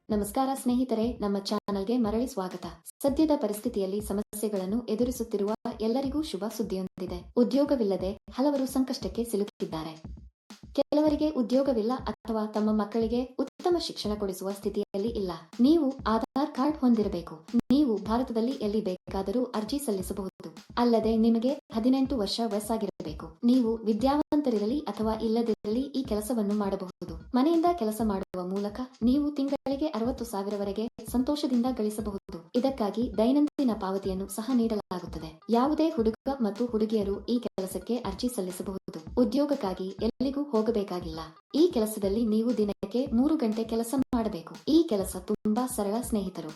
ನಮಸ್ಕಾರ ಸ್ನೇಹಿತರೆ, ನಮ್ಮ ಚಾನಲ್ಗೆ ಮರಳಿ ಸ್ವಾಗತ. ಸದ್ಯದ ಪರಿಸ್ಥಿತಿಯಲ್ಲಿ ಸಮಸ್ಯೆಗಳನ್ನು ಎದುರಿಸುತ್ತಿರುವ ಎಲ್ಲರಿಗೂ ಶುಭ ಸುದ್ದಿಯೊಂದಿದೆ. ಉದ್ಯೋಗವಿಲ್ಲದೆ ಹಲವರು ಸಂಕಷ್ಟಕ್ಕೆ ಸಿಲುಕಿದ್ದಾರೆ. ಕೆಲವರಿಗೆ ಉದ್ಯೋಗವಿಲ್ಲ ಅಥವಾ ತಮ್ಮ ಮಕ್ಕಳಿಗೆ ಉತ್ತಮ ಶಿಕ್ಷಣ ಕೊಡಿಸುವ ಸ್ಥಿತಿಯಲ್ಲಿ ಇಲ್ಲ. ನೀವು ಆಧಾರ್ ಕಾರ್ಡ್ ಹೊಂದಿರಬೇಕು. ನೀವು ಭಾರತದಲ್ಲಿ ಎಲ್ಲಿ ಬೇಕಾದರೂ ಅರ್ಜಿ ಸಲ್ಲಿಸಬಹುದು. ಅಲ್ಲದೆ ನಿಮಗೆ 18 ವರ್ಷ ವಯಸ್ಸಾಗಿರಬೇಕು. ನೀವು ವಿದ್ಯಾವಂತರಿರಲಿ ಅಥವಾ ಇಲ್ಲದಿರಲಿ ಈ ಕೆಲಸವನ್ನು ಮಾಡಬಹುದು. ಮನೆಯಿಂದ ಕೆಲಸ ಮಾಡುವ ಮೂಲಕ ನೀವು ತಿಂಗಳಿಗೆ 60,000ವರೆಗೆ ಸಂತೋಷದಿಂದ ಗಳಿಸಬಹುದು. ಇದಕ್ಕಾಗಿ ದೈನಂದಿನ ಪಾವತಿಯನ್ನು ಸಹ ನೀಡಲಾಗುತ್ತದೆ. ಯಾವುದೇ ಹುಡುಗ ಮತ್ತು ಹುಡುಗಿಯರು ಈ ಕೆಲಸಕ್ಕೆ ಅರ್ಜಿ ಸಲ್ಲಿಸಬಹುದು. ಉದ್ಯೋಗಕ್ಕಾಗಿ ಎಲ್ಲಿಗೂ ಹೋಗಬೇಕಾಗಿಲ್ಲ. ಈ ಕೆಲಸದಲ್ಲಿ ನೀವು ದಿನಕ್ಕೆ 3 ಗಂಟೆ ಕೆಲಸ ಮಾಡಬೇಕು. ಈ ಕೆಲಸ ತುಂಬಾ ಸರಳ ಸ್ನೇಹಿತರು.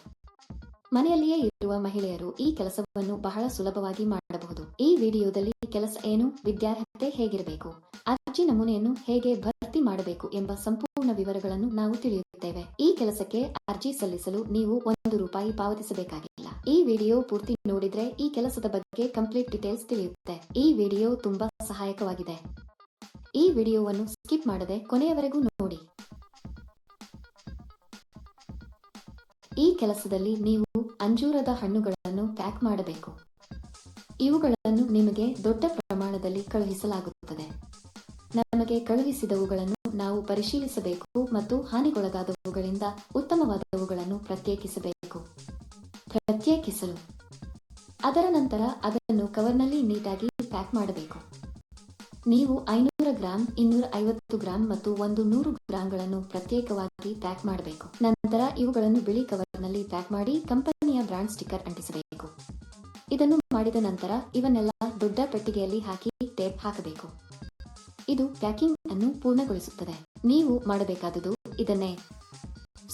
ಮನೆಯಲ್ಲಿಯೇ ಇರುವ ಮಹಿಳೆಯರು ಈ ಕೆಲಸವನ್ನು ಬಹಳ ಸುಲಭವಾಗಿ ಮಾಡಬಹುದು. ಈ ವಿಡಿಯೋದಲ್ಲಿ ಕೆಲಸ ಏನು, ವಿದ್ಯಾರ್ಹತೆ ಹೇಗಿರಬೇಕು, ಅರ್ಜಿ ನಮೂನೆಯನ್ನು ಹೇಗೆ ಭರ್ತಿ ಮಾಡಬೇಕು ಎಂಬ ಸಂಪೂರ್ಣ ವಿವರಗಳನ್ನು ನಾವು ತಿಳಿಯುತ್ತೇವೆ. ಈ ಕೆಲಸಕ್ಕೆ ಅರ್ಜಿ ಸಲ್ಲಿಸಲು ನೀವು ₹1 ಪಾವತಿಸಬೇಕಾಗಿಲ್ಲ. ಈ ವಿಡಿಯೋ ಪೂರ್ತಿ ನೋಡಿದ್ರೆ ಈ ಕೆಲಸದ ಬಗ್ಗೆ ಕಂಪ್ಲೀಟ್ ಡೀಟೇಲ್ಸ್ ತಿಳಿಯುತ್ತೆ. ಈ ವಿಡಿಯೋ ತುಂಬಾ ಸಹಾಯಕವಾಗಿದೆ. ಈ ವಿಡಿಯೋವನ್ನು ಸ್ಕಿಪ್ ಮಾಡದೆ ಕೊನೆಯವರೆಗೂ ನೋಡಿ. ಈ ಕೆಲಸದಲ್ಲಿ ನೀವು ಅಂಜೂರದ ಹಣ್ಣುಗಳನ್ನು ಪ್ಯಾಕ್ ಮಾಡಬೇಕು. ಇವುಗಳನ್ನು ನಿಮಗೆ ದೊಡ್ಡ ಪ್ರಮಾಣದಲ್ಲಿ ಕಳುಹಿಸಲಾಗುತ್ತದೆ. ನಮಗೆ ಕಳುಹಿಸಿದವುಗಳನ್ನು ನಾವು ಪರಿಶೀಲಿಸಬೇಕು ಮತ್ತು ಹಾನಿಗೊಳಗಾದವುಗಳಿಂದ ಉತ್ತಮವಾದವುಗಳನ್ನು ಪ್ರತ್ಯೇಕಿಸಲು ಅದರ ನಂತರ ಅದನ್ನು ಕವರ್ನಲ್ಲಿ ನೀಟಾಗಿ ಪ್ಯಾಕ್ ಮಾಡಬೇಕು. ನೀವು 500 ಗ್ರಾಂ, 250 ಗ್ರಾಂ ಮತ್ತು 100 ಗ್ರಾಂಗಳನ್ನು ಪ್ರತ್ಯೇಕವಾಗಿ ಪ್ಯಾಕ್ ಮಾಡಬೇಕು. ನಂತರ ಇವುಗಳನ್ನು ಬಿಳಿ ಕವರ್ನಲ್ಲಿ ಪ್ಯಾಕ್ ಮಾಡಿ ಕಂಪನಿಯ ಬ್ರಾಂಡ್ ಸ್ಟಿಕ್ಕರ್ ಅಂಟಿಸಬೇಕು. ಇದನ್ನು ಮಾಡಿದ ನಂತರ ಇವನ್ನೆಲ್ಲ ದೊಡ್ಡ ಪೆಟ್ಟಿಗೆಯಲ್ಲಿ ಹಾಕಿ ಟೇಪ್ ಹಾಕಬೇಕು. ಇದು ಪ್ಯಾಕಿಂಗ್ ಅನ್ನು ಪೂರ್ಣಗೊಳಿಸುತ್ತದೆ. ನೀವು ಮಾಡಬೇಕಾದುದು ಇದನ್ನೇ.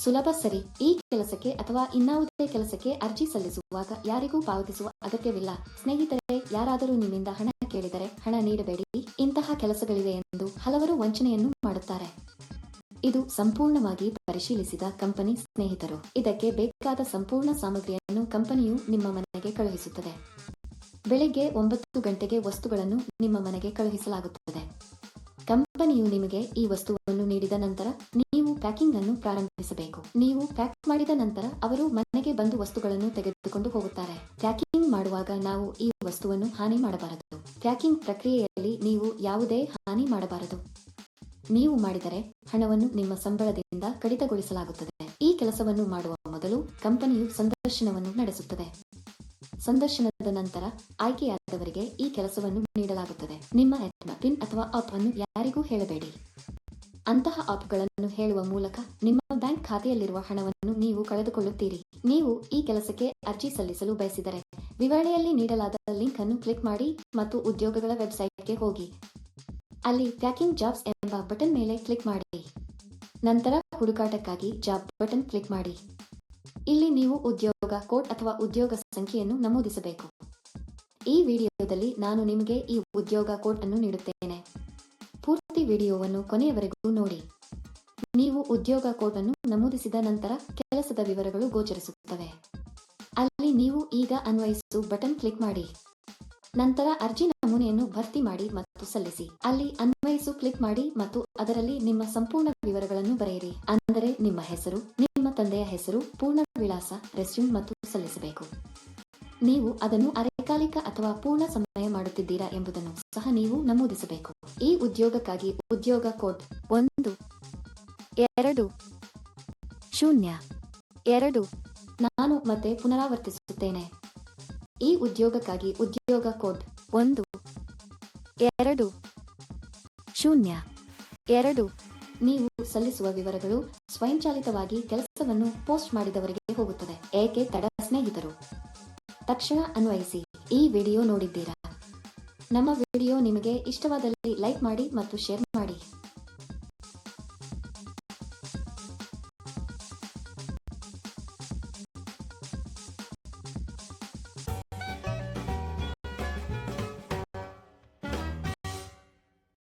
ಸುಲಭ ಸರಿ. ಈ ಕೆಲಸಕ್ಕೆ ಅಥವಾ ಇನ್ನಾವುದೇ ಕೆಲಸಕ್ಕೆ ಅರ್ಜಿ ಸಲ್ಲಿಸುವಾಗ ಯಾರಿಗೂ ಪಾವತಿಸುವ ಅಗತ್ಯವಿಲ್ಲ. ಸ್ನೇಹಿತರೆ, ಯಾರಾದರೂ ನಿಮ್ಮಿಂದ ಹಣ ಕೇಳಿದರೆ ಹಣ ನೀಡಬೇಡಿ. ಇಂತಹ ಕೆಲಸಗಳಿವೆ ಎಂದು ಹಲವರು ವಂಚನೆಯನ್ನು ಮಾಡುತ್ತಾರೆ. ಇದು ಸಂಪೂರ್ಣವಾಗಿ ಪರಿಶೀಲಿಸಿದ ಕಂಪನಿ ಸ್ನೇಹಿತರು. ಇದಕ್ಕೆ ಬೇಕಾದ ಸಂಪೂರ್ಣ ಸಾಮಗ್ರಿಯನ್ನು ಕಂಪನಿಯು ನಿಮ್ಮ ಮನೆಗೆ ಕಳುಹಿಸುತ್ತದೆ. ಬೆಳಿಗ್ಗೆ 9 ಗಂಟೆಗೆ ವಸ್ತುಗಳನ್ನು ನಿಮ್ಮ ಮನೆಗೆ ಕಳುಹಿಸಲಾಗುತ್ತದೆ. ಕಂಪನಿಯು ನಿಮಗೆ ಈ ವಸ್ತುವನ್ನು ನೀಡಿದ ನಂತರ ನೀವು ಪ್ಯಾಕಿಂಗ್ ಅನ್ನು ಪ್ರಾರಂಭಿಸಬೇಕು. ನೀವು ಪ್ಯಾಕ್ ಮಾಡಿದ ನಂತರ ಅವರು ಮನೆಗೆ ಬಂದು ವಸ್ತುಗಳನ್ನು ತೆಗೆದುಕೊಂಡು ಹೋಗುತ್ತಾರೆ. ಪ್ಯಾಕಿಂಗ್ ಮಾಡುವಾಗ ನಾವು ಈ ವಸ್ತುವನ್ನು ಹಾನಿ ಮಾಡಬಾರದು. ಪ್ಯಾಕಿಂಗ್ ಪ್ರಕ್ರಿಯೆಯಲ್ಲಿ ನೀವು ಯಾವುದೇ ಹಾನಿ ಮಾಡಬಾರದು. ನೀವು ಮಾಡಿದರೆ ಹಣವನ್ನು ನಿಮ್ಮ ಸಂಬಳದಿಂದ ಕಡಿತಗೊಳಿಸಲಾಗುತ್ತದೆ. ಈ ಕೆಲಸವನ್ನು ಮಾಡುವ ಮೊದಲು ಕಂಪನಿಯು ಸಂದರ್ಶನವನ್ನು ನಡೆಸುತ್ತದೆ. ಸಂದರ್ಶನದ ನಂತರ ಆಯ್ಕೆಯಾದವರಿಗೆ ಈ ಕೆಲಸವನ್ನು ನೀಡಲಾಗುತ್ತದೆ. ನಿಮ್ಮ ಪಿನ್ ಅಥವಾ ಆಪ್ ಅನ್ನು ಯಾರಿಗೂ ಹೇಳಬೇಡಿ. ಅಂತಹ ಆಪ್ಗಳನ್ನು ಹೇಳುವ ಮೂಲಕ ನಿಮ್ಮ ಬ್ಯಾಂಕ್ ಖಾತೆಯಲ್ಲಿರುವ ಹಣವನ್ನು ನೀವು ಕಳೆದುಕೊಳ್ಳುತ್ತೀರಿ. ನೀವು ಈ ಕೆಲಸಕ್ಕೆ ಅರ್ಜಿ ಸಲ್ಲಿಸಲು ಬಯಸಿದರೆ ವಿವರಣೆಯಲ್ಲಿ ನೀಡಲಾದ ಲಿಂಕ್ ಅನ್ನು ಕ್ಲಿಕ್ ಮಾಡಿ ಮತ್ತು ಉದ್ಯೋಗಗಳ ವೆಬ್ಸೈಟ್ಗೆ ಹೋಗಿ. ಅಲ್ಲಿ ಪ್ಯಾಕಿಂಗ್ ಜಾಬ್ಸ್ ಎಂಬ ಬಟನ್ ಮೇಲೆ ಕ್ಲಿಕ್ ಮಾಡಿ. ನಂತರ ಹುಡುಕಾಟಕ್ಕಾಗಿ ಜಾಬ್ ಬಟನ್ ಕ್ಲಿಕ್ ಮಾಡಿ. ಇಲ್ಲಿ ನೀವು ಉದ್ಯೋಗ ಕೋಡ್ ಅಥವಾ ಉದ್ಯೋಗ ಸಂಖ್ಯೆಯನ್ನು ನಮೂದಿಸಬೇಕು. ಈ ವಿಡಿಯೋದಲ್ಲಿ ನಾನು ನಿಮಗೆ ಈ ಉದ್ಯೋಗ ಕೋಡ್ ಅನ್ನು ನೀಡುತ್ತೇನೆ. ಪೂರ್ತಿ ವಿಡಿಯೋವನ್ನು ಕೊನೆಯವರೆಗೂ ನೋಡಿ. ನೀವು ಉದ್ಯೋಗ ಕೋಡ್ ಅನ್ನು ನಮೂದಿಸಿದ ನಂತರ ಕೆಲಸದ ವಿವರಗಳು ಗೋಚರಿಸುತ್ತವೆ. ಅಲ್ಲಿ ನೀವು ಈಗ ಅನ್ವಯಿಸು ಬಟನ್ ಕ್ಲಿಕ್ ಮಾಡಿ. ನಂತರ ಅರ್ಜಿ ನಮೂನೆಯನ್ನು ಭರ್ತಿ ಮಾಡಿ ಮತ್ತು ಸಲ್ಲಿಸಿ. ಅಲ್ಲಿ ಅನ್ವಯಿಸು ಕ್ಲಿಕ್ ಮಾಡಿ ಮತ್ತು ಅದರಲ್ಲಿ ನಿಮ್ಮ ಸಂಪೂರ್ಣ ವಿವರಗಳನ್ನು ಬರೆಯಿರಿ. ಅಂದರೆ ನಿಮ್ಮ ಹೆಸರು, ನಿಮ್ಮ ತಂದೆಯ ಹೆಸರು, ಪೂರ್ಣ ವಿಳಾಸ, ರೆಸ್ಯೂಮ್ ಮತ್ತು ಸಲ್ಲಿಸಬೇಕು. ನೀವು ಅದನ್ನು ಅರೆಕಾಲಿಕ ಅಥವಾ ಪೂರ್ಣ ಸಮಯ ಮಾಡುತ್ತಿದ್ದೀರಾ ಎಂಬುದನ್ನು ಸಹ ನೀವು ನಮೂದಿಸಬೇಕು. ಈ ಉದ್ಯೋಗಕ್ಕಾಗಿ ಉದ್ಯೋಗ ಕೋಡ್ 1-2-0-2. ನಾನು ಮತ್ತೆ ಪುನರಾವರ್ತಿಸುತ್ತೇನೆ. ಈ ಉದ್ಯೋಗಕ್ಕಾಗಿ ಉದ್ಯೋಗ ಕೋಡ್ 1-2-0-2. ನೀವು ಸಲ್ಲಿಸುವ ವಿವರಗಳು ಸ್ವಯಂಚಾಲಿತವಾಗಿ ಕೆಲಸವನ್ನು ಪೋಸ್ಟ್ ಮಾಡಿದವರಿಗೆ ಹೋಗುತ್ತದೆ. ಏಕೆ ತಡ ಸ್ನೇಹಿತರು? ತಕ್ಷಣ ಅನ್ವಯಿಸಿ. ಈ ವಿಡಿಯೋ ನೋಡಿದ್ದೀರಾ? ನಮ್ಮ ವಿಡಿಯೋ ನಿಮಗೆ ಇಷ್ಟವಾದಲ್ಲಿ ಲೈಕ್ ಮಾಡಿ ಮತ್ತು ಶೇರ್ ಮಾಡಿ.